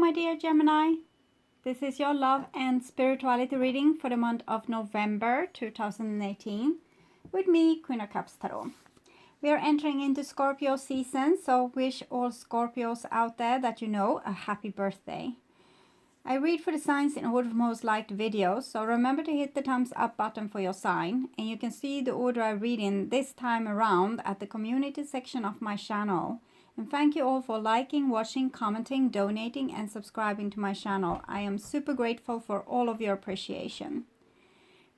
my dear Gemini. This is your love and spirituality reading for the month of November 2018 with me, Queen of Cups Tarot. We are entering into Scorpio season, so wish all Scorpios out there that you know a happy birthday. I read for the signs in order of most liked videos, so remember to hit the thumbs up button for your sign, and you can see the order I read in this time around at the community section of my channel. And thank you all for liking, watching, commenting, donating and subscribing to my channel. I am super grateful for all of your appreciation.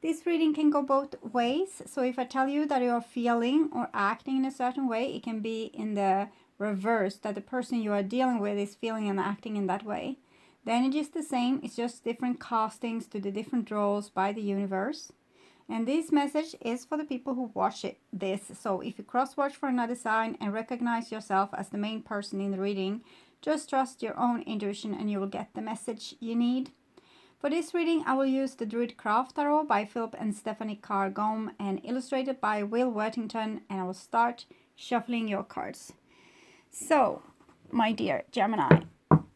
This reading can go both ways, so if I tell you that you are feeling or acting in a certain way, it can be in the reverse, that the person you are dealing with is feeling and acting in that way. The energy is the same, it's just different castings to the different roles by the universe. And this message is for the people who watch this. So if you cross-watch for another sign and recognize yourself as the main person in the reading, just trust your own intuition and you will get the message you need. For this reading, I will use the Druid Craft Tarot by Philip and Stephanie Carr-Gomm and illustrated by Will Worthington, and I will start shuffling your cards. So, my dear Gemini,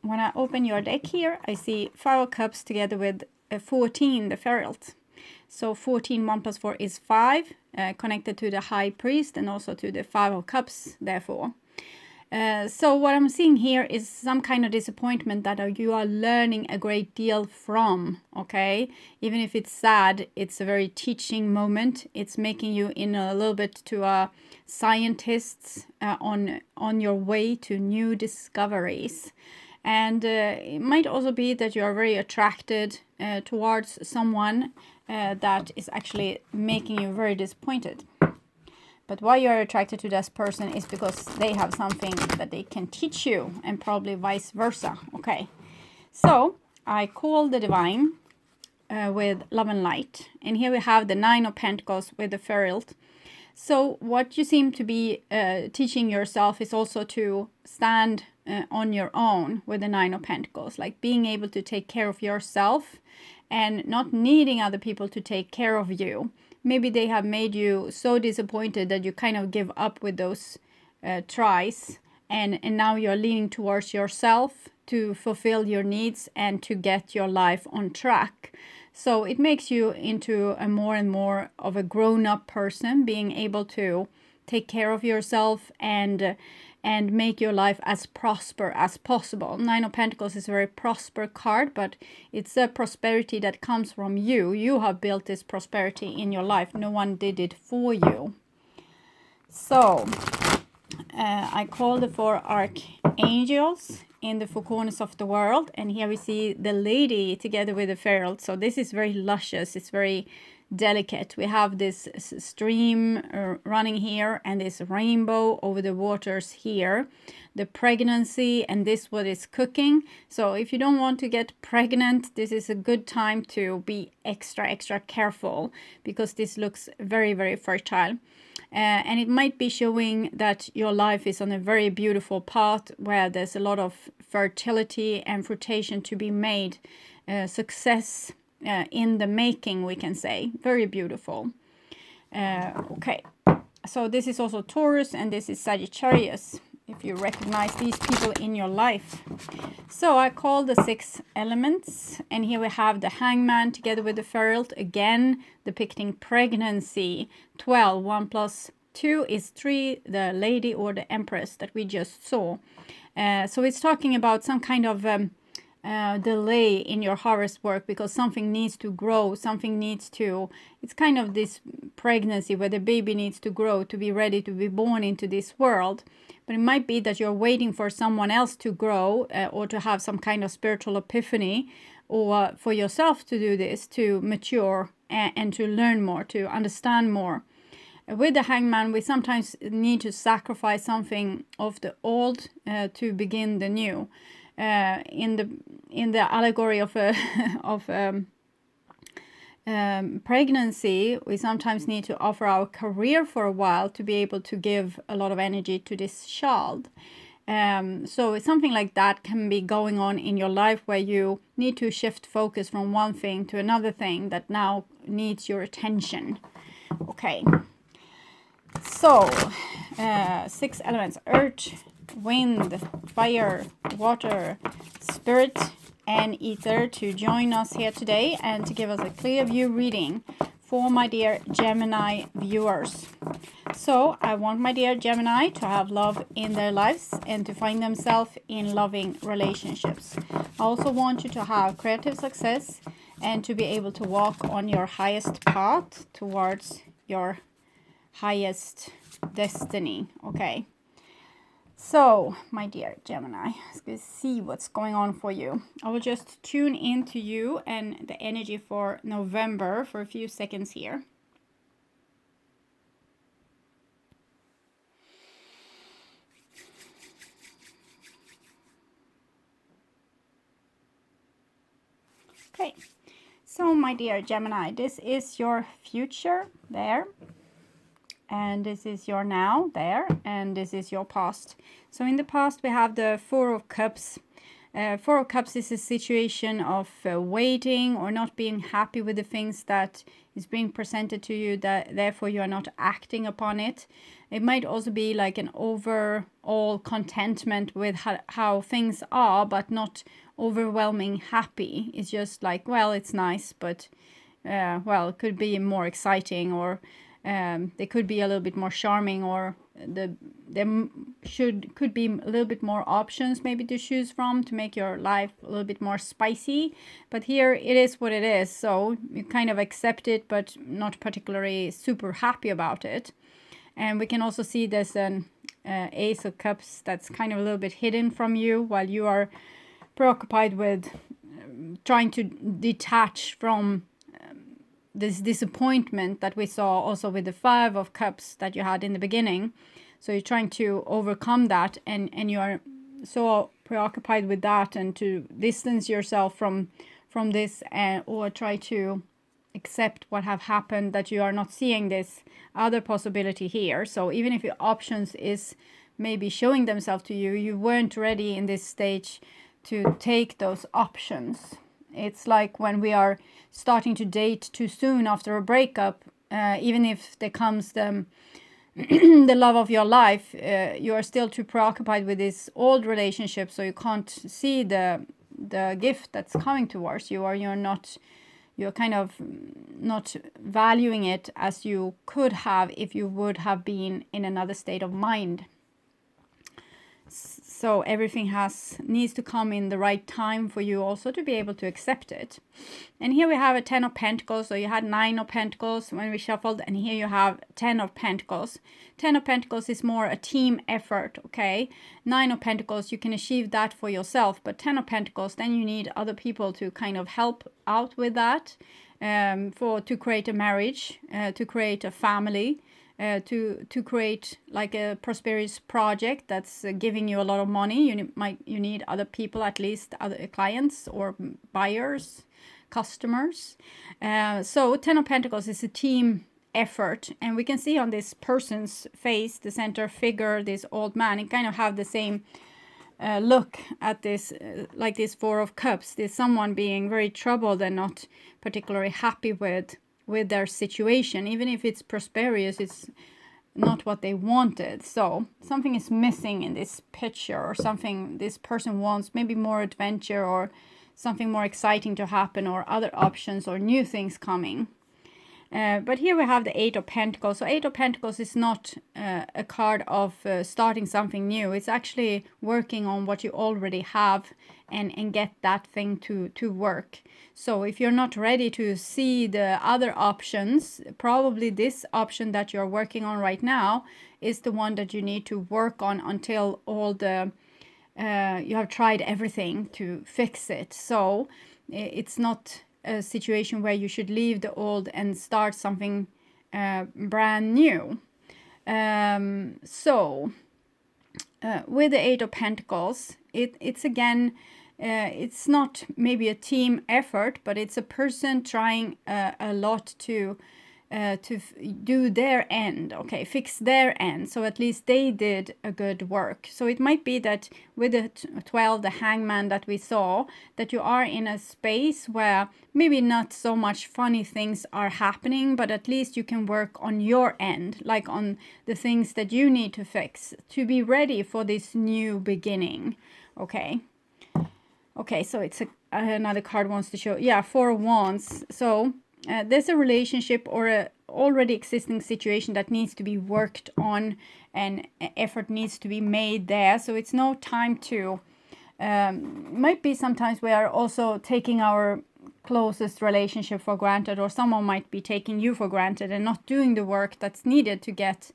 when I open your deck here, I see 5 of Cups together with 14, the Ferret. So 14, 1 plus 4 is 5, connected to the High Priest and also to the 5 of Cups, therefore. So what I'm seeing here is some kind of disappointment that you are learning a great deal from, okay? Even if it's sad, it's a very teaching moment. It's making you in a little bit to a scientist on your way to new discoveries. And it might also be that you are very attracted towards someone that is actually making you very disappointed. But why you are attracted to this person is because they have something that they can teach you, and probably vice versa. Okay, so I call the Divine with Love and Light, and here we have the 9 of Pentacles with the Ferret. So what you seem to be teaching yourself is also to stand on your own with the 9 of Pentacles, like being able to take care of yourself and not needing other people to take care of you. Maybe they have made you so disappointed that you kind of give up with those tries, and now you're leaning towards yourself to fulfill your needs and to get your life on track. So it makes you into a more and more of a grown-up person, being able to take care of yourself and make your life as prosper as possible. 9 of Pentacles is a very prosper card, but it's a prosperity that comes from you. You have built this prosperity in your life. No one did it for you. So I call the 4 archangels in the 4 corners of the world, and here we see the lady together with the Ferret. So this is very luscious, it's very delicate. We have this stream running here and this rainbow over the waters here, the pregnancy, and this what is cooking. So if you don't want to get pregnant, this is a good time to be extra careful, because this looks very, very fertile. And it might be showing that your life is on a very beautiful path where there's a lot of fertility and fruition to be made, success in the making, we can say. Very beautiful. Okay, so this is also Taurus and this is Sagittarius, if you recognize these people in your life. So I call the 6 elements, and here we have the Hangman together with the Ferret, again depicting pregnancy. 12, 1 plus 2 is 3, the lady or the empress that we just saw. So it's talking about some kind of delay in your harvest work, because something needs to grow, something needs to, it's kind of this pregnancy where the baby needs to grow to be ready to be born into this world. But it might be that you're waiting for someone else to grow or to have some kind of spiritual epiphany, or for yourself to do this, to mature and to learn more, to understand more. With the Hangman, we sometimes need to sacrifice something of the old to begin the new. In the allegory of pregnancy, we sometimes need to offer our career for a while to be able to give a lot of energy to this child. So something like that can be going on in your life, where you need to shift focus from one thing to another thing that now needs your attention. Okay, so 6 elements: earth, wind, fire, water, Spirit and Ether to join us here today and to give us a clear view reading for my dear Gemini viewers. So I want my dear Gemini to have love in their lives and to find themselves in loving relationships. I also want you to have creative success and to be able to walk on your highest path towards your highest destiny. Okay. So, my dear Gemini, let's see what's going on for you. I will just tune into you and the energy for November for a few seconds here. Okay, so my dear Gemini, this is your future there. And this is your now there, and this is your past. So in the past we have the Four of Cups. Four of Cups is a situation of waiting or not being happy with the things that is being presented to you, that therefore you are not acting upon it. It might also be like an overall contentment with how things are, but not overwhelming happy. It's just like, well, it's nice, but well, it could be more exciting, or they could be a little bit more charming, or there could be a little bit more options maybe to choose from to make your life a little bit more spicy. But here it is what it is, so you kind of accept it but not particularly super happy about it. And we can also see there's an Ace of Cups that's kind of a little bit hidden from you while you are preoccupied with trying to detach from this disappointment that we saw also with the Five of Cups that you had in the beginning. So you're trying to overcome that, and you are so preoccupied with that, and to distance yourself from this, or try to accept what have happened, that you are not seeing this other possibility here. So even if your options is maybe showing themselves to you, you weren't ready in this stage to take those options. It's like when we are starting to date too soon after a breakup, even if there comes the the love of your life, you are still too preoccupied with this old relationship, so you can't see the gift that's coming towards you, or you're kind of not valuing it as you could have if you would have been in another state of mind. So everything needs to come in the right time for you also to be able to accept it. And here we have a 10 of Pentacles. So you had 9 of Pentacles when we shuffled, and here you have 10 of Pentacles. 10 of Pentacles is more a team effort, okay? 9 of Pentacles, you can achieve that for yourself, but 10 of Pentacles, then you need other people to kind of help out with that, to create a marriage, to create a family. To create like a prosperous project that's giving you a lot of money. You need other people, at least other clients or buyers, customers. So 10 of Pentacles is a team effort, and we can see on this person's face, the center figure, this old man, it kind of have the same look at this, like this Four of Cups. There's someone being very troubled and not particularly happy with their situation. Even if it's prosperous, it's not what they wanted. So something is missing in this picture, or something this person wants, maybe more adventure or something more exciting to happen, or other options or new things coming. But here we have the 8 of Pentacles. So 8 of Pentacles is not a card of starting something new. It's actually working on what you already have and get that thing to work. So if you're not ready to see the other options, probably this option that you're working on right now is the one that you need to work on until all the you have tried everything to fix it. So it's not a situation where you should leave the old and start something brand new. With the 8 of Pentacles, it's again, it's not maybe a team effort, but it's a person trying a lot to do their end, okay, fix their end, so at least they did a good work. So it might be that with the 12, the Hangman that we saw, that you are in a space where maybe not so much funny things are happening, but at least you can work on your end, like on the things that you need to fix to be ready for this new beginning, okay? Okay, so it's another card wants to show. Yeah, Four of Wands. So there's a relationship or a already existing situation that needs to be worked on, and effort needs to be made there. So it's no time to, might be sometimes we are also taking our closest relationship for granted, or someone might be taking you for granted and not doing the work that's needed to get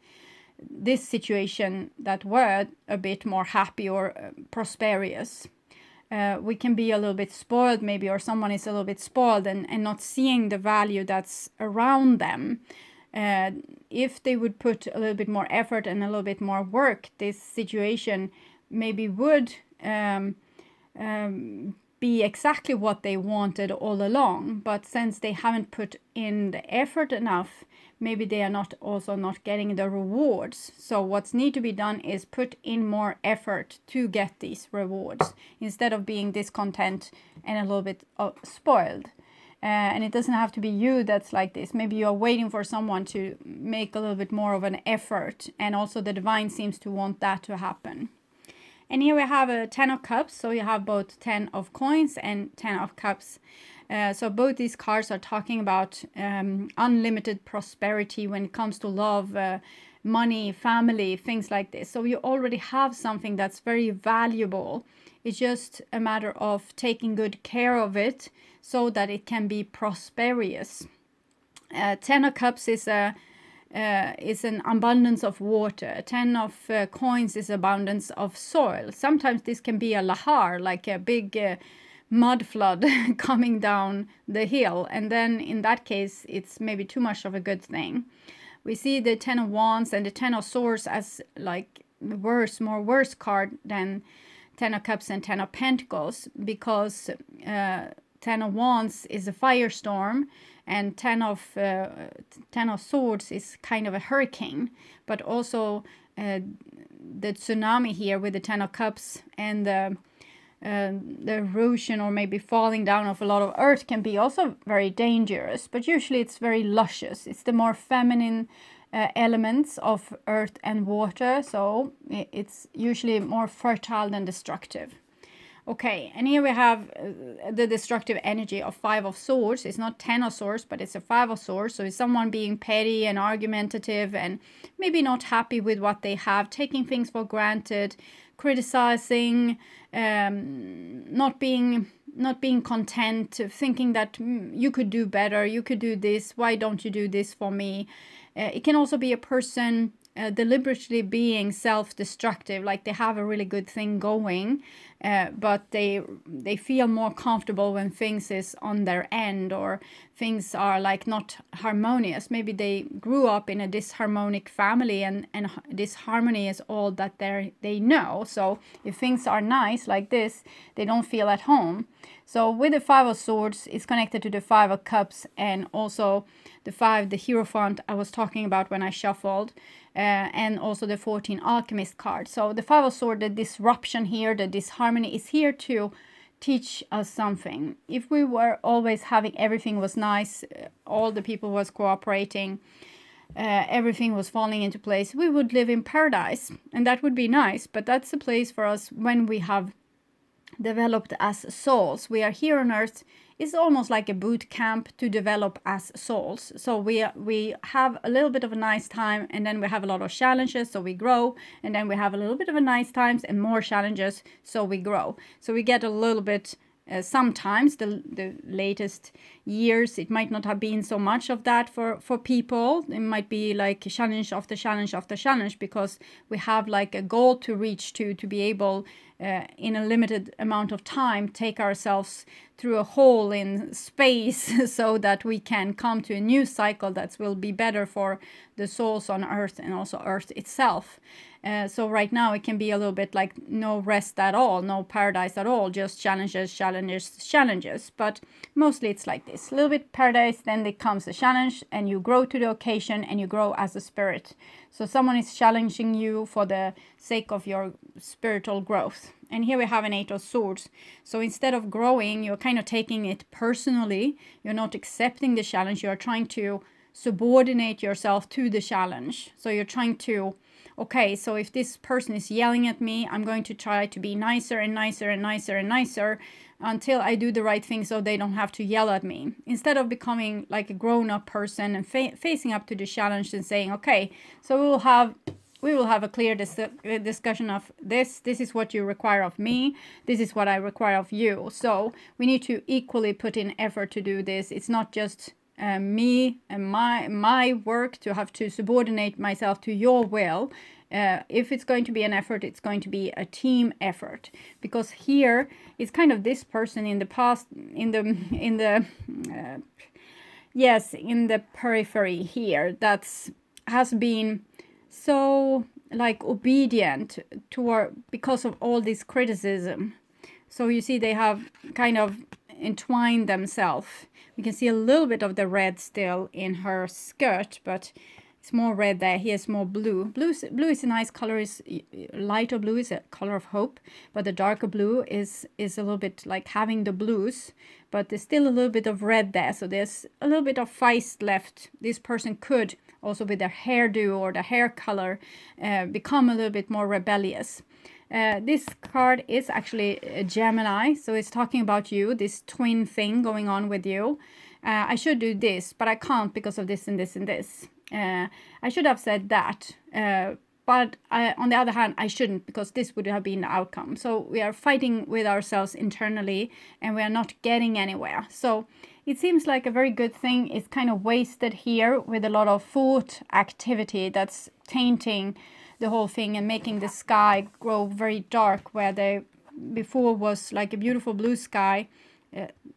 this situation that were a bit more happy or prosperous. We can be a little bit spoiled maybe, or someone is a little bit spoiled and not seeing the value that's around them. If they would put a little bit more effort and a little bit more work, this situation maybe would be exactly what they wanted all along. But since they haven't put in the effort enough, maybe they are not getting the rewards. So what's need to be done is put in more effort to get these rewards, instead of being discontent and a little bit spoiled. And it doesn't have to be you that's like this. Maybe you're waiting for someone to make a little bit more of an effort, and also the divine seems to want that to happen. And here we have a 10 of Cups, so you have both 10 of Coins and 10 of Cups. So both these cards are talking about unlimited prosperity when it comes to love, money, family, things like this. So you already have something that's very valuable. It's just a matter of taking good care of it so that it can be prosperous. 10 of Cups is an abundance of water. 10 of Coins is abundance of soil. Sometimes this can be a lahar, like a big mud flood coming down the hill, and then in that case it's maybe too much of a good thing. We see the 10 of Wands and the 10 of Swords as like more worse card than 10 of Cups and 10 of Pentacles, because 10 of Wands is a firestorm, and 10 of Swords is kind of a hurricane. But also the tsunami here with the 10 of Cups and the erosion or maybe falling down of a lot of earth can be also very dangerous. But usually it's very luscious. It's the more feminine elements of earth and water, so it's usually more fertile than destructive. Okay, and here we have the destructive energy of 5 of Swords. It's not 10 of Swords, but it's a 5 of Swords. So it's someone being petty and argumentative and maybe not happy with what they have, taking things for granted, criticizing, not being content, thinking that you could do better, you could do this, why don't you do this for me? It can also be a person deliberately being self-destructive, like they have a really good thing going, but they feel more comfortable when things is on their end, or things are like not harmonious. Maybe they grew up in a disharmonic family, and disharmony is all that they know. So if things are nice like this, they don't feel at home. So with the 5 of Swords, it's connected to the 5 of Cups, and also the Hierophant I was talking about when I shuffled, and also the 14 Alchemist card. So the 5 of Swords, the disruption here, the disharmony, is here to teach us something. If we were always having everything was nice, all the people was cooperating, everything was falling into place, we would live in paradise, and that would be nice. But that's a place for us when we have developed as souls. We are here on earth. It's almost like a boot camp to develop as souls. So we have a little bit of a nice time, and then we have a lot of challenges, so we grow, and then we have a little bit of a nice times and more challenges, so we grow. So we get a little bit, sometimes the latest years, it might not have been so much of that for people. It might be like challenge after challenge after challenge, because we have like a goal to reach to be able, in a limited amount of time, take ourselves through a hole in space so that we can come to a new cycle that will be better for the souls on earth and also earth itself. So right now it can be a little bit like no rest at all, no paradise at all, just challenges, challenges, challenges. But mostly it's like this, a little bit paradise, then there comes a challenge, and you grow to the occasion, and you grow as a spirit. So someone is challenging you for the sake of your spiritual growth. And here we have an 8 of Swords. So instead of growing, you're kind of taking it personally. You're not accepting the challenge. You're trying to subordinate yourself to the challenge. So you're trying to, okay, so if this person is yelling at me, I'm going to try to be nicer and nicer and nicer and nicer, until I do the right thing so they don't have to yell at me. Instead of becoming like a grown-up person and facing up to the challenge and saying, okay, so we will have a clear discussion of this. This is what you require of me. This is what I require of you. So we need to equally put in effort to do this. It's not just me and my work to have to subordinate myself to your will. If it's going to be an effort, it's going to be a team effort, because here it's kind of this person in the past, in the periphery here, has been so like obedient because of all this criticism. So you see they have kind of entwined themselves. We can see a little bit of the red still in her skirt, but it's more red there. Here's more blue. Blue is a nice color. Lighter blue is a color of hope, but the darker blue is a little bit like having the blues, but there's still a little bit of red there. So there's a little bit of feist left. This person could also, with their hairdo or the hair color, become a little bit more rebellious. This card is actually a Gemini, so it's talking about you, this twin thing going on with you. I should do this, but I can't because of this and this and this. I should have said that, but on the other hand, I shouldn't, because this would have been the outcome. So we are fighting with ourselves internally, and we are not getting anywhere. So it seems like a very good thing is kind of wasted here with a lot of thought activity that's tainting the whole thing and making the sky grow very dark, where they before was like a beautiful blue sky.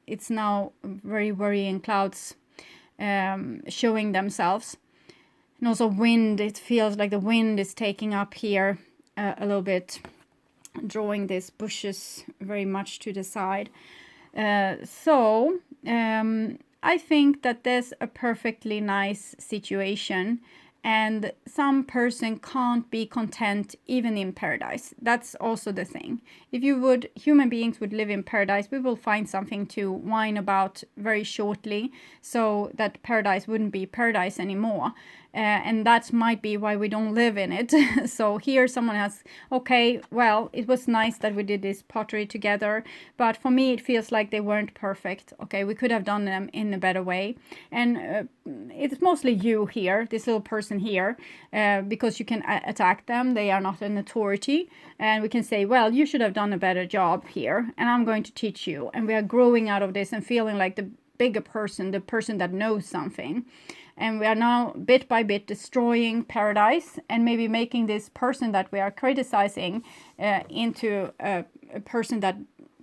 It's now very worrying clouds showing themselves. And also wind, it feels like the wind is taking up here a little bit, drawing these bushes very much to the side. So I think that there's a perfectly nice situation, and some person can't be content even in paradise. That's also the thing. If human beings would live in paradise, we will find something to whine about very shortly, so that paradise wouldn't be paradise anymore. And that might be why we don't live in it. So here someone has, okay, well, it was nice that we did this pottery together, but for me it feels like they weren't perfect. Okay, we could have done them in a better way. And it's mostly you here, this little person here, because you can attack them. They are not an authority, and we can say, well, you should have done a better job here, and I'm going to teach you. And we are growing out of this and feeling like the bigger person, the person that knows something. And we are now bit by bit destroying paradise, and maybe making this person that we are criticizing into a person that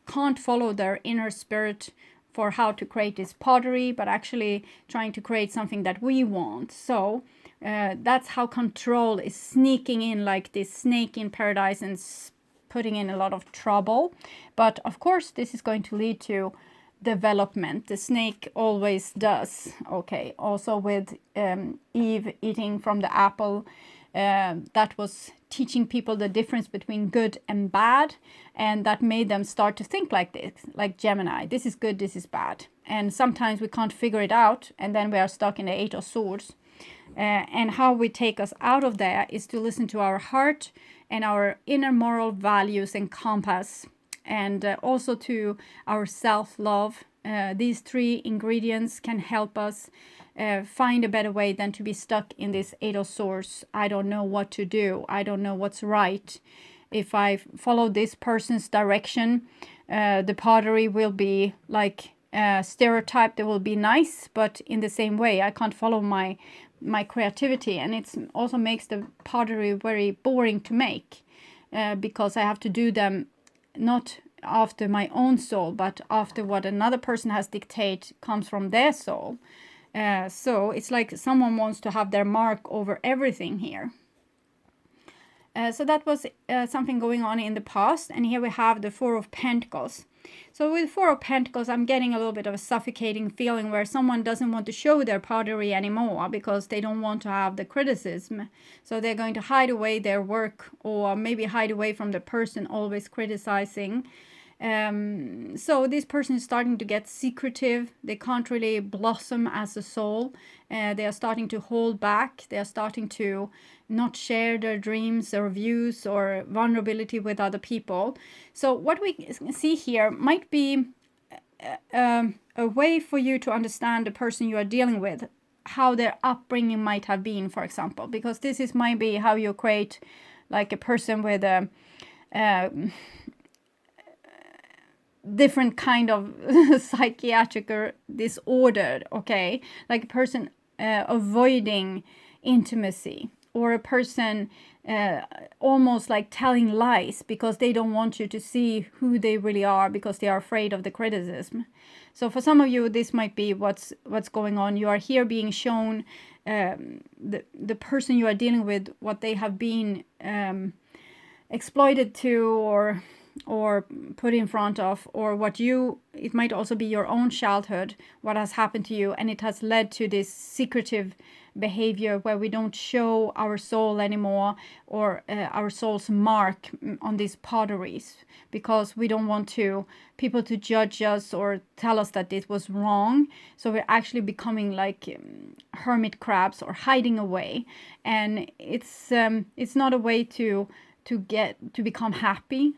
can't follow their inner spirit for how to create this pottery, but actually trying to create something that we want. So that's how control is sneaking in like this snake in paradise and putting in a lot of trouble. But of course, this is going to lead to development. The snake always does. Okay, also with Eve eating from the apple, that was teaching people the difference between good and bad, and that made them start to think like this, like Gemini. This is good, this is bad, and sometimes we can't figure it out, and then we are stuck in the Eight of Swords. And how we take us out of there is to listen to our heart and our inner moral values and compass, and also to our self-love. These three ingredients can help us find a better way than to be stuck in this Eight of Swords. I don't know what to do. I don't know what's right. If I follow this person's direction, the pottery will be like stereotyped. It will be nice, but in the same way, I can't follow my creativity, and it also makes the pottery very boring to make, because I have to do them not after my own soul, but after what another person has dictated comes from their soul. So it's like someone wants to have their mark over everything here. So that was something going on in the past. And here we have the Four of Pentacles. So with Four of Pentacles, I'm getting a little bit of a suffocating feeling where someone doesn't want to show their pottery anymore because they don't want to have the criticism. So they're going to hide away their work, or maybe hide away from the person always criticizing. So this person is starting to get secretive. They can't really blossom as a soul. They are starting to hold back. They are starting to not share their dreams or views or vulnerability with other people. So what we see here might be a way for you to understand the person you are dealing with, how their upbringing might have been, for example, because this is might be how you create like a person with a different kind of psychiatric or disorder, okay? Like a person avoiding intimacy, or a person almost like telling lies because they don't want you to see who they really are because they are afraid of the criticism. So for some of you, this might be what's going on. You are here being shown the person you are dealing with, what they have been exploited to or put in front of, or what you, it might also be your own childhood, what has happened to you, and it has led to this secretive behavior where we don't show our soul anymore, or our soul's mark on these potteries, because we don't want people to judge us or tell us that this was wrong. So we're actually becoming like hermit crabs, or hiding away, and it's not a way to become happy.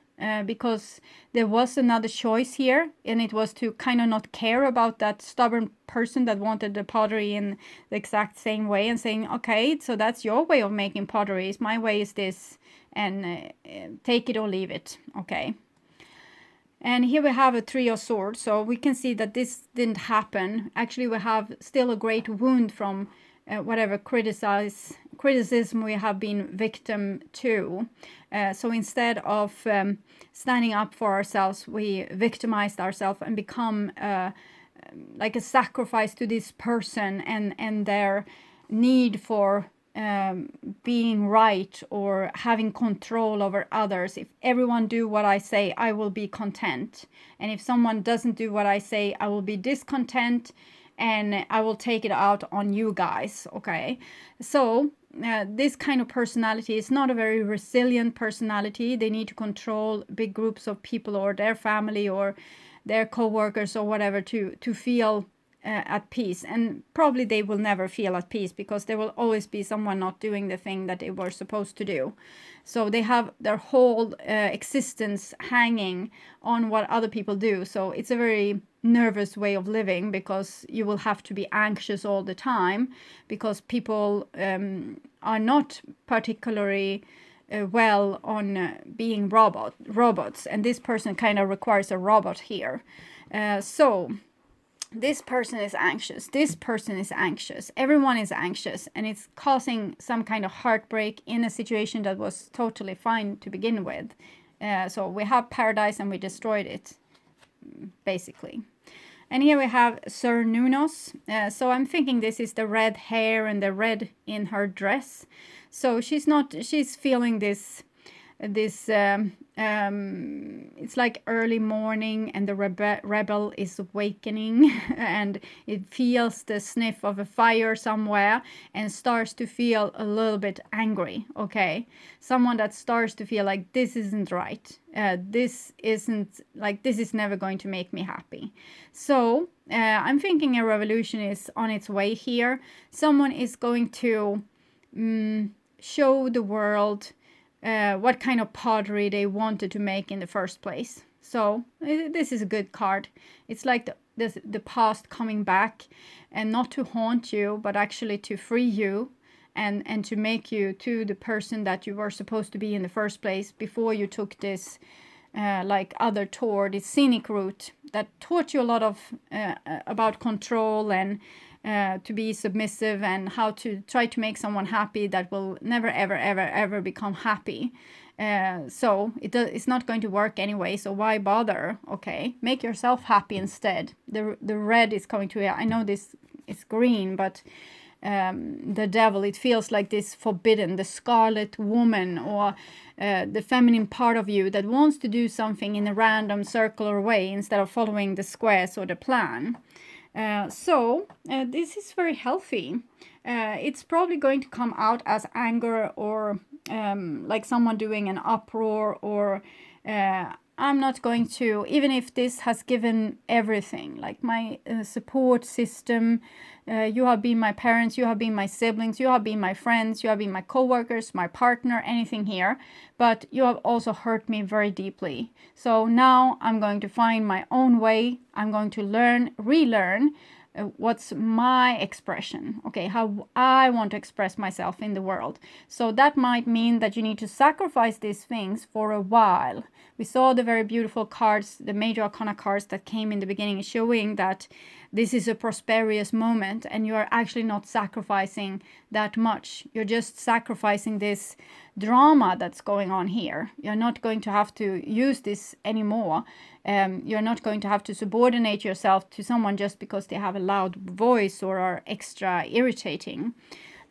Because there was another choice here, and it was to kind of not care about that stubborn person that wanted the pottery in the exact same way, and saying, okay, so that's your way of making potteries, my way is this, and take it or leave it, okay? And here we have a Three of Swords, so we can see that this didn't happen. Actually, we have still a great wound from whatever criticism we have been victim to. So instead of standing up for ourselves, we victimized ourselves and become like a sacrifice to this person and their need for being right or having control over others. If everyone do what I say, I will be content. And if someone doesn't do what I say, I will be discontent, and I will take it out on you guys, okay? So this kind of personality is not a very resilient personality. They need to control big groups of people, or their family, or their co-workers, or whatever, to feel at peace. And probably they will never feel at peace, because there will always be someone not doing the thing that they were supposed to do. So they have their whole existence hanging on what other people do. So it's a very nervous way of living, because you will have to be anxious all the time, because people are not particularly well on being robots, and this person kind of requires a robot here. So this person is anxious, this person is anxious, everyone is anxious, and it's causing some kind of heartbreak in a situation that was totally fine to begin with. So we have paradise and we destroyed it, basically. And here we have Sir Nunos. So I'm thinking this is the red hair and the red in her dress. So she's feeling this it's like early morning, and the rebel is awakening and it feels the sniff of a fire somewhere and starts to feel a little bit angry, okay? Someone that starts to feel like this isn't right. This is never going to make me happy. So I'm thinking a revolution is on its way here. Someone is going to show the world what kind of pottery they wanted to make in the first place. So this is a good card. It's like the past coming back, and not to haunt you, but actually to free you, and to make you to the person that you were supposed to be in the first place, before you took this this scenic route that taught you a lot of about control and to be submissive, and how to try to make someone happy that will never ever become happy. So it's not going to work anyway, so why bother? Okay, make yourself happy instead. The red is coming to you. I know this is green, but the devil, it feels like this forbidden, the scarlet woman, or the feminine part of you that wants to do something in a random circular way instead of following the squares or the plan. So this is very healthy. It's probably going to come out as anger, or like someone doing an uproar, or I'm not going to, even if this has given everything, like my support system, you have been my parents, you have been my siblings, you have been my friends, you have been my co-workers, my partner, anything here, but you have also hurt me very deeply. So now I'm going to find my own way. I'm going to relearn what's my expression, okay, how I want to express myself in the world. So that might mean that you need to sacrifice these things for a while. We saw the very beautiful cards, the major arcana cards that came in the beginning, showing that this is a prosperous moment and you are actually not sacrificing that much. You're just sacrificing this drama that's going on here. You're not going to have to use this anymore. You're not going to have to subordinate yourself to someone just because they have a loud voice or are extra irritating.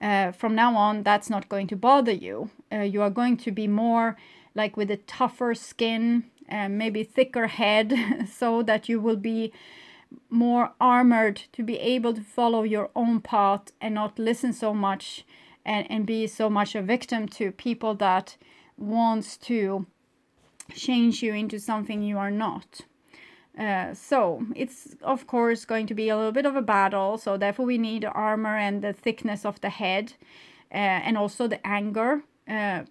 From now on, that's not going to bother you. You are going to be more like with a tougher skin, maybe thicker head, so that you will be more armored to be able to follow your own path and not listen so much and be so much a victim to people that wants to change you into something you are not. So it's of course going to be a little bit of a battle, so therefore we need armor and the thickness of the head and also the anger,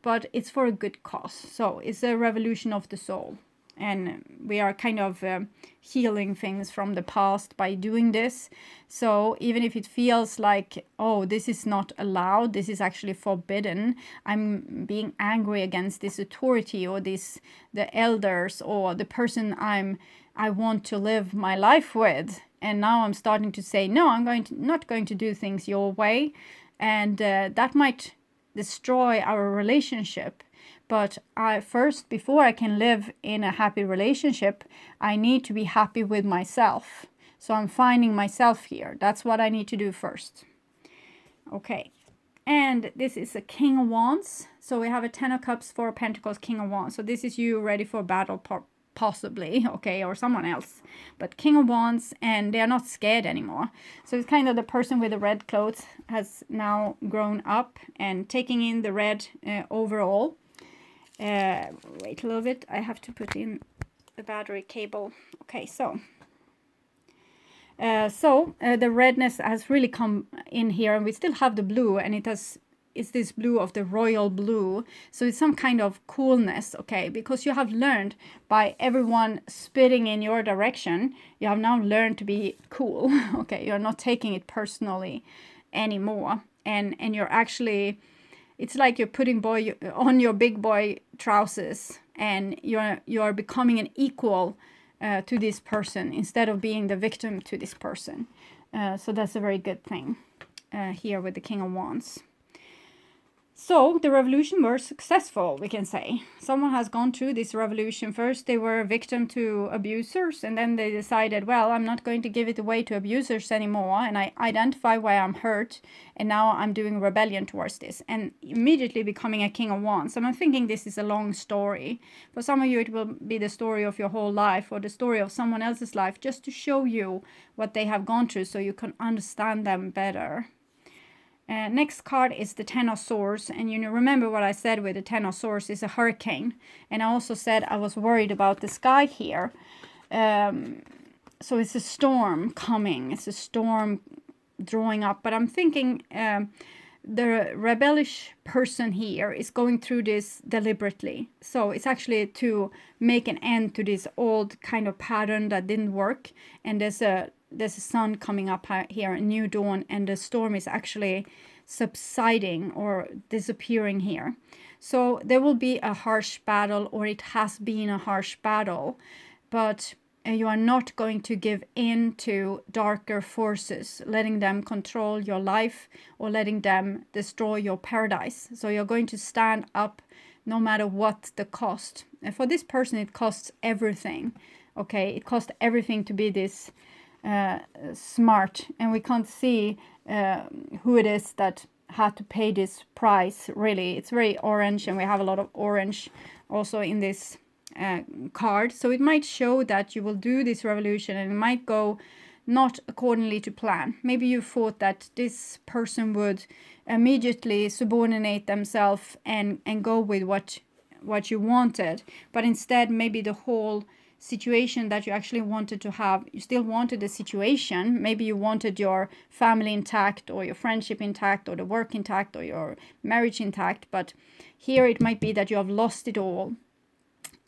but it's for a good cause. So it's a revolution of the soul, and we are kind of healing things from the past by doing this. So even if it feels like, oh, this is not allowed, this is actually forbidden, I'm being angry against this authority or the elders or the person I want to live my life with, and now I'm starting to say, no, I'm not going to do things your way, and that might destroy our relationship. But before I can live in a happy relationship, I need to be happy with myself. So I'm finding myself here. That's what I need to do first. Okay. And this is a King of Wands. So we have a Ten of Cups, Four of Pentacles, King of Wands. So this is you ready for battle, possibly, okay, or someone else. But King of Wands, and they are not scared anymore. So it's kind of the person with the red clothes has now grown up and taking in the red overall. Wait a little bit, I have to put in the battery cable. Okay, so the redness has really come in here, and we still have the blue, and it's this blue of the royal blue. So it's some kind of coolness, okay, because you have learned by everyone spitting in your direction, you have now learned to be cool, okay, you're not taking it personally anymore, and you're actually, it's like you're putting on your big boy trousers, and you're becoming an equal to this person instead of being the victim to this person. So that's a very good thing here with the King of Wands. So the revolution was successful, we can say. Someone has gone through this revolution. First they were a victim to abusers, and then they decided, well, I'm not going to give it away to abusers anymore, and I identify why I'm hurt, and now I'm doing rebellion towards this, and immediately becoming a King of Wands. And I'm thinking this is a long story. For some of you it will be the story of your whole life or the story of someone else's life, just to show you what they have gone through so you can understand them better. Next card is the Ten of Swords, and you remember what I said with the Ten of Swords is a hurricane, and I also said I was worried about the sky here. So it's a storm coming, it's a storm drawing up, but I'm thinking the rebellious person here is going through this deliberately. So it's actually to make an end to this old kind of pattern that didn't work, and there's a sun coming up here, a new dawn, and the storm is actually subsiding or disappearing here. So there will be a harsh battle, or it has been a harsh battle, but you are not going to give in to darker forces, letting them control your life or letting them destroy your paradise. So you're going to stand up no matter what the cost. And for this person, it costs everything. Okay, it costs everything to be this smart, and we can't see who it is that had to pay this price. Really, it's very orange, and we have a lot of orange also in this card. So it might show that you will do this revolution, and it might go not accordingly to plan. Maybe you thought that this person would immediately subordinate themselves and go with what what you wanted, but instead maybe the whole situation that you actually wanted to have, you still wanted the situation. Maybe you wanted your family intact, or your friendship intact, or the work intact, or your marriage intact, but here it might be that you have lost it all,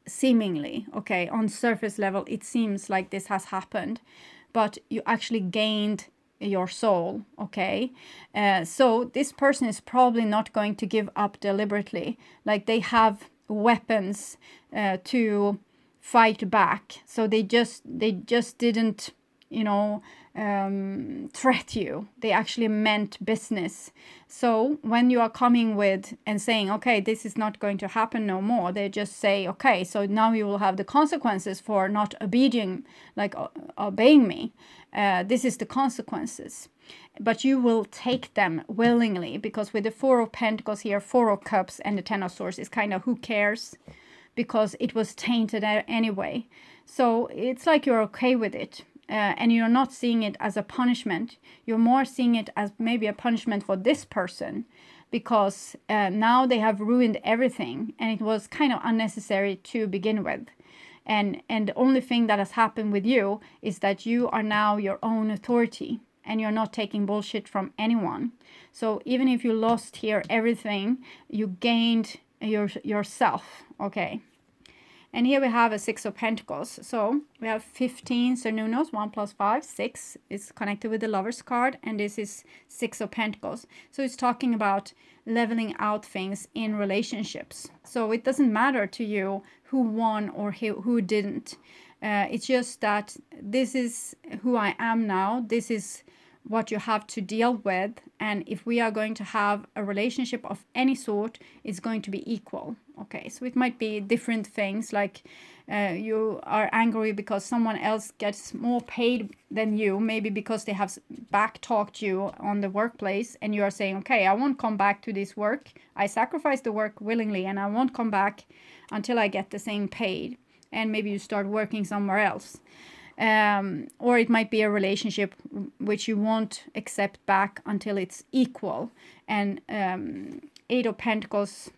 seemingly. Okay, on surface level it seems like this has happened, but you actually gained your soul. Okay, so this person is probably not going to give up deliberately, like they have weapons to fight back, so they just didn't, you know, threat you. They actually meant business. So when you are coming with and saying, okay, this is not going to happen no more, they just say, okay, so now you will have the consequences for not obeying me. This is the consequences, but you will take them willingly, because with the Four of Pentacles here, Four of Cups, and the Ten of Swords is kind of who cares, because it was tainted anyway. So it's like you're okay with it. And you're not seeing it as a punishment. You're more seeing it as maybe a punishment for this person, because now they have ruined everything, and it was kind of unnecessary to begin with. And the only thing that has happened with you is that you are now your own authority, and you're not taking bullshit from anyone. So even if you lost here everything, you gained yourself. Okay. And here we have a Six of Pentacles. So we have 15 Cernunos, 1 + 5, 6 is connected with the Lover's card. And this is Six of Pentacles. So it's talking about leveling out things in relationships. So it doesn't matter to you who won or who didn't. It's just that this is who I am now. This is what you have to deal with. And if we are going to have a relationship of any sort, it's going to be equal. Okay, so it might be different things, like you are angry because someone else gets more paid than you, maybe because they have back-talked you on the workplace, and you are saying, okay, I won't come back to this work. I sacrifice the work willingly, and I won't come back until I get the same paid. And maybe you start working somewhere else. Or it might be a relationship which you won't accept back until it's equal. And Eight of Pentacles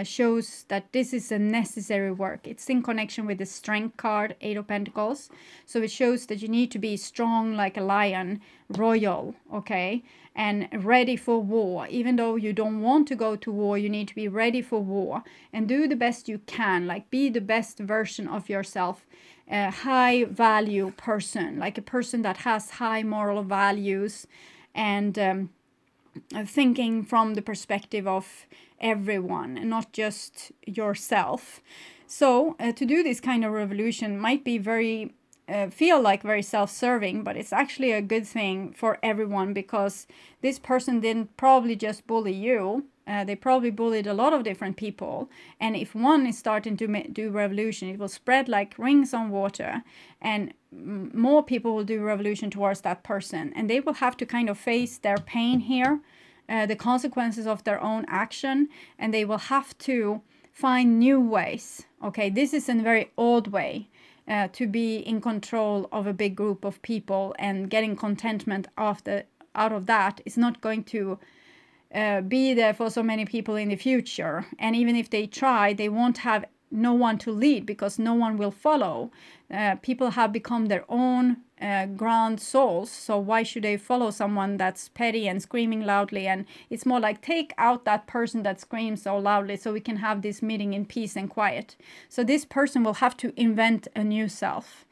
shows that this is a necessary work. It's in connection with the Strength card, Eight of Pentacles. So it shows that you need to be strong like a lion, royal, okay, and ready for war. Even though you don't want to go to war, you need to be ready for war and do the best you can, like be the best version of yourself. A high value person, like a person that has high moral values, and thinking from the perspective of everyone and not just yourself. So to do this kind of revolution might be very feel like very self-serving, but it's actually a good thing for everyone, because this person didn't probably just bully you. They probably bullied a lot of different people, and if one is starting to do revolution, it will spread like rings on water, and more people will do revolution towards that person, and they will have to kind of face their pain here, the consequences of their own action, and they will have to find new ways. Okay, this is a very old way to be in control of a big group of people, and getting contentment out of that is not going to be there for so many people in the future. And even if they try, they won't have no one to lead, because no one will follow. People have become their own grand souls, so why should they follow someone that's petty and screaming loudly? And it's more like, take out that person that screams so loudly so we can have this meeting in peace and quiet. So this person will have to invent a new self.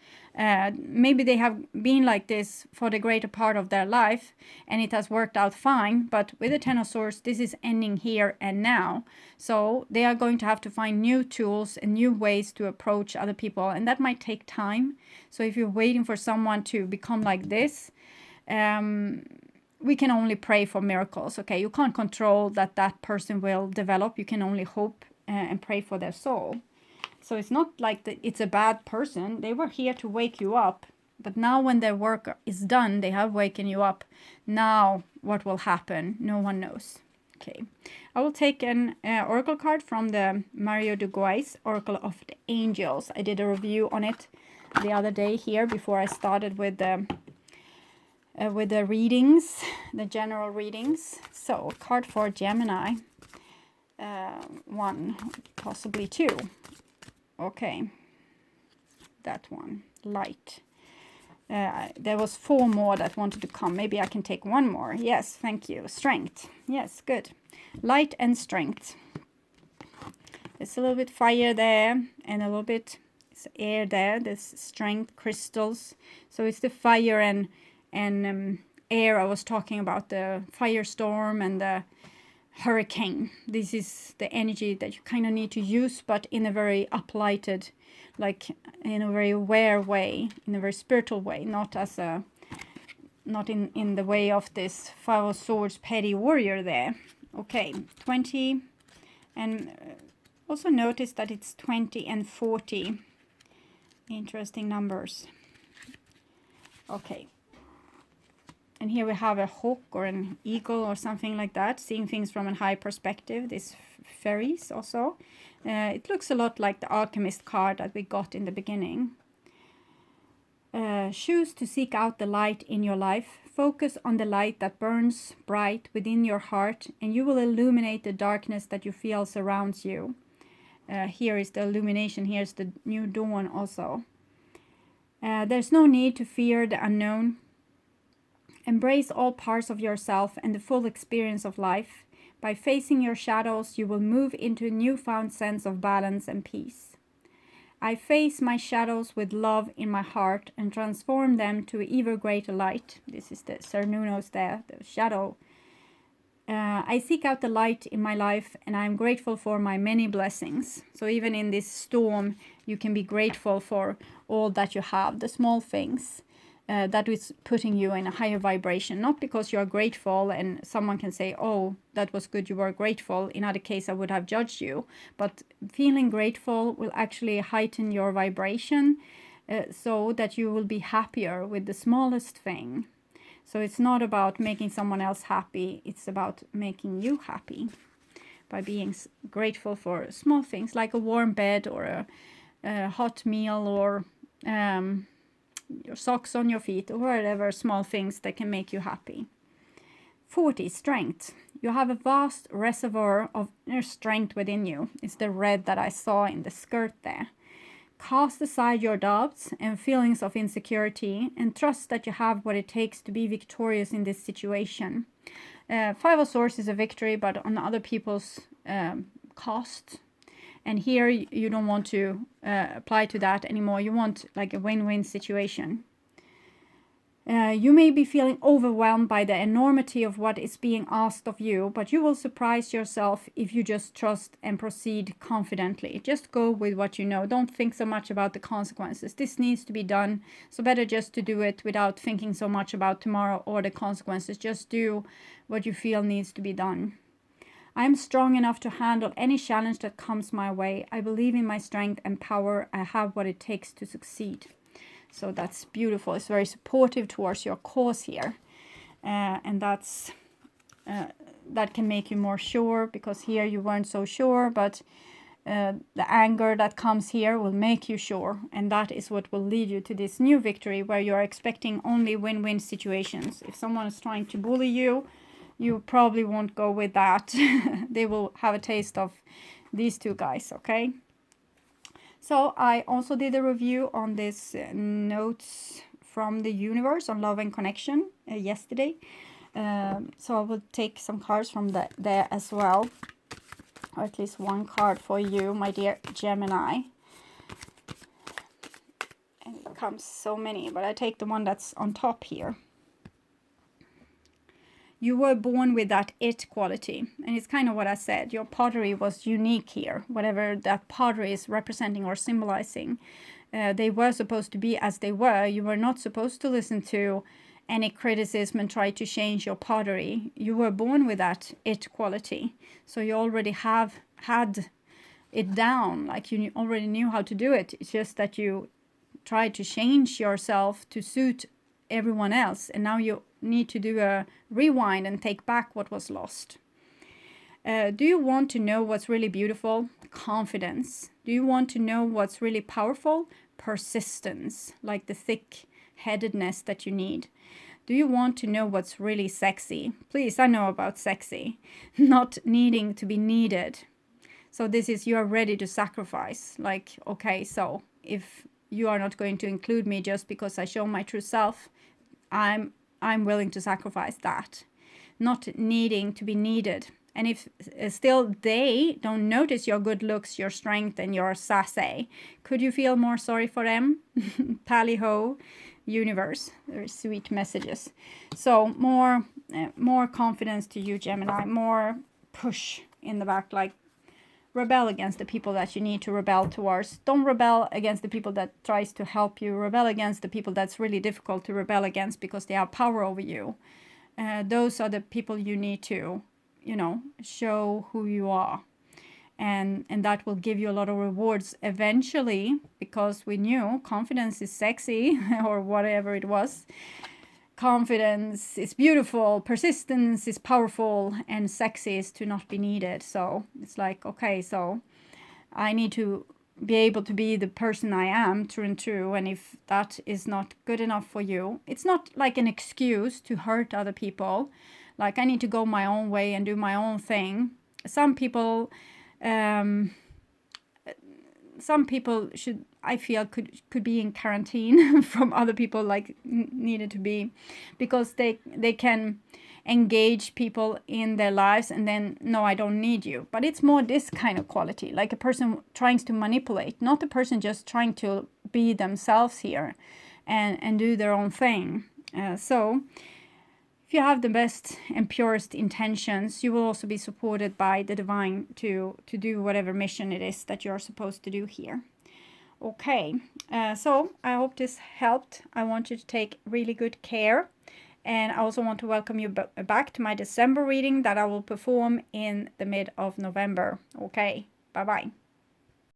Maybe they have been like this for the greater part of their life, and it has worked out fine, but with the Ten of Swords, this is ending here and now. So they are going to have to find new tools and new ways to approach other people, and that might take time. So if you're waiting for someone to become like this, we can only pray for miracles. Okay, you can't control that person will develop. You can only hope and pray for their soul. So it's not like it's a bad person. They were here to wake you up. But now when their work is done, they have waken you up. Now what will happen? No one knows. Okay. I will take an oracle card from the Mario Duguay's Oracle of the Angels. I did a review on it the other day here before I started with the readings, the general readings. So, card for Gemini. 1, possibly 2. Okay, that one, light. There was 4 more that wanted to come. Maybe I can take 1 more. Yes, thank you. Strength. Yes, good. Light and strength. There's a little bit fire there and a little bit air there. There's strength, crystals. So it's the fire and air I was talking about, the firestorm and the hurricane. This is the energy that you kind of need to use, but in a very uplighted, like in a very aware way, in a very spiritual way, not as a, not in the way of this 5 of Swords petty warrior there. Okay, 20, and also notice that it's 20 and 40. Interesting numbers. Okay. And here we have a hawk or an eagle or something like that, seeing things from a high perspective. This fairies also. It looks a lot like the alchemist card that we got in the beginning. Choose to seek out the light in your life. Focus on the light that burns bright within your heart, and you will illuminate the darkness that you feel surrounds you. Here is the illumination. Here's the new dawn also. There's no need to fear the unknown. Embrace all parts of yourself and the full experience of life. By facing your shadows, you will move into a newfound sense of balance and peace. I face my shadows with love in my heart and transform them to ever greater light. This is the Cernunos there, the shadow. I seek out the light in my life, and I am grateful for my many blessings. So even in this storm, you can be grateful for all that you have, the small things. That is putting you in a higher vibration, not because you are grateful and someone can say, oh, that was good, you were grateful. In other case, I would have judged you. But feeling grateful will actually heighten your vibration so that you will be happier with the smallest thing. So it's not about making someone else happy. It's about making you happy by being grateful for small things like a warm bed or a hot meal or your socks on your feet or whatever small things that can make you happy. 40, strength. You have a vast reservoir of inner strength within you. It's the red that I saw in the skirt there. Cast aside your doubts and feelings of insecurity and trust that you have what it takes to be victorious in this situation. 5 of Swords is a victory, but on other people's cost. And here you don't want to apply to that anymore. You want like a win-win situation. You may be feeling overwhelmed by the enormity of what is being asked of you, but you will surprise yourself if you just trust and proceed confidently. Just go with what you know. Don't think so much about the consequences. This needs to be done, so better just to do it without thinking so much about tomorrow or the consequences. Just do what you feel needs to be done. I am strong enough to handle any challenge that comes my way. I believe in my strength and power. I have what it takes to succeed. So that's beautiful. It's very supportive towards your cause here. And that's that can make you more sure, because here you weren't so sure, but the anger that comes here will make you sure. And that is what will lead you to this new victory where you are expecting only win-win situations. If someone is trying to bully you, you probably won't go with that. They will have a taste of these two guys, okay? So I also did a review on this notes from the universe on love and connection yesterday. So I will take some cards from there as well. Or at least one card for you, my dear Gemini. And it comes so many, but I take the one that's on top here. You were born with that it quality. And it's kind of what I said. Your pottery was unique here. Whatever that pottery is representing or symbolizing. They were supposed to be as they were. You were not supposed to listen to any criticism and try to change your pottery. You were born with that it quality. So you already have had it down. Like you already knew how to do it. It's just that you tried to change yourself to suit everyone else, and now you need to do a rewind and take back what was lost. Do you want to know what's really beautiful? Confidence. Do you want to know what's really powerful? Persistence, like the thick-headedness that you need. Do you want to know what's really sexy? Please, I know about sexy. Not needing to be needed. So this is, you are ready to sacrifice. Like, okay, so if you are not going to include me just because I show my true self, I'm willing to sacrifice that, not needing to be needed. And if still they don't notice your good looks, your strength, and your sassy, could you feel more sorry for them? Tally ho, universe. Very sweet messages. So more confidence to you, Gemini. More push in the back, like rebel against the people that you need to rebel towards. Don't rebel against the people that tries to help you. Rebel against the people that's really difficult to rebel against because they have power over you. Those are the people you need to, you know, show who you are. And that will give you a lot of rewards eventually, because we knew confidence is sexy or whatever it was. Confidence is beautiful, persistence is powerful, and sexy is to not be needed. So it's like, okay, so I need to be able to be the person I am, true and true. And if that is not good enough for you, it's not like an excuse to hurt other people. Like, I need to go my own way and do my own thing. Some people should, I feel, could be in quarantine from other people, like needed to be, because they can engage people in their lives and then, no, I don't need you. But it's more this kind of quality, like a person trying to manipulate, not a person just trying to be themselves here and do their own thing. So if you have the best and purest intentions, you will also be supported by the divine to do whatever mission it is that you're supposed to do here. Okay, so I hope this helped. I want you to take really good care. And I also want to welcome you back to my December reading that I will perform in the mid of November. Okay, bye-bye.